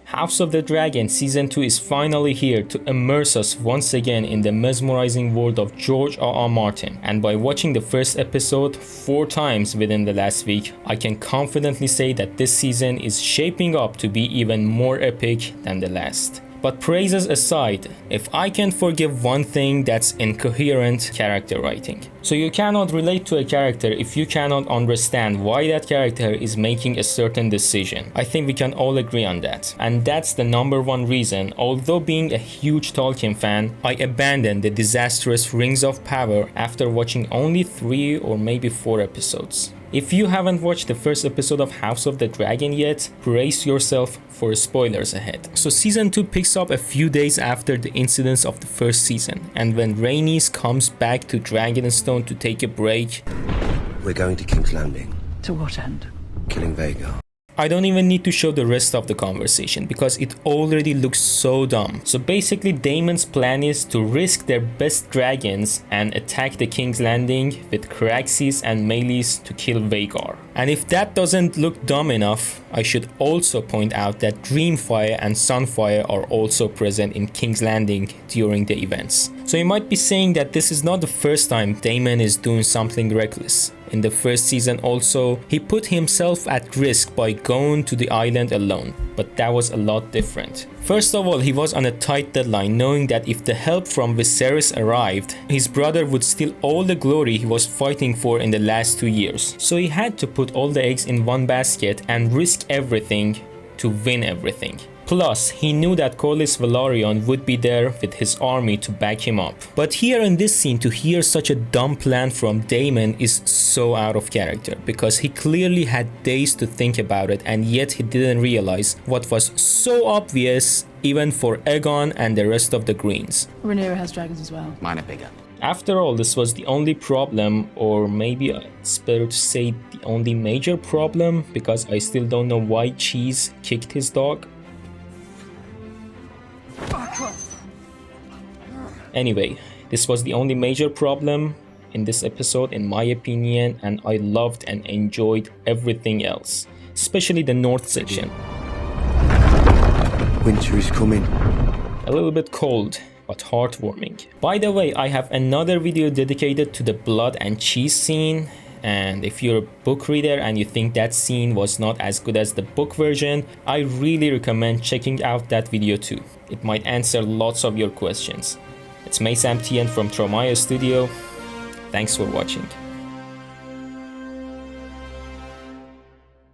House of the Dragon Season 2 is finally here to immerse us once again in the mesmerizing world of George R.R. Martin, and by watching the first episode 4 times within the last week, I can confidently say that this season is shaping up to be even more epic than the last. But praises aside, if I can forgive one thing, that's incoherent character writing. So you cannot relate to a character if you cannot understand why that character is making a certain decision. I think we can all agree on that. And that's the number one reason, although being a huge Tolkien fan, I abandoned the disastrous Rings of Power after watching only 3 or maybe 4 episodes. If you haven't watched the first episode of House of the Dragon yet, brace yourself for spoilers ahead. So season 2 picks up a few days after the incidents of the first season, and when Rhaenys comes back to Dragonstone to take a break, we're going to King's Landing. To what end? Killing Vhagar. I don't even need to show the rest of the conversation because it already looks so dumb. So basically Daemon's plan is to risk their best dragons and attack the King's Landing with Caraxes and Meleys to kill Vhagar. And if that doesn't look dumb enough, I should also point out that Dreamfire and Sunfire are also present in King's Landing during the events. So you might be saying that this is not the first time Daemon is doing something reckless. In the first season also, he put himself at risk by going to the island alone, but that was a lot different. First of all, he was on a tight deadline, knowing that if the help from Viserys arrived, his brother would steal all the glory he was fighting for in the last 2 years. So he had to put all the eggs in one basket and risk everything to win everything. Plus, he knew that Corlys Velaryon would be there with his army to back him up. But here in this scene, to hear such a dumb plan from Daemon is so out of character, because he clearly had days to think about it, and yet he didn't realize what was so obvious even for Aegon and the rest of the Greens. Rhaenyra has dragons as well. Mine are bigger. After all, this was the only problem, or maybe it's better to say the only major problem, because I still don't know why Cheese kicked his dog. Anyway, this was the only major problem in this episode in my opinion, and I loved and enjoyed everything else, especially the north section. Winter is coming. A little bit cold, but heartwarming. By the way, I have another video dedicated to the blood and cheese scene, and if you're a book reader and you think that scene was not as good as the book version, I really recommend checking out that video too. It might answer lots of your questions. It's Mace MTN from Tromaya Studio. Thanks for watching.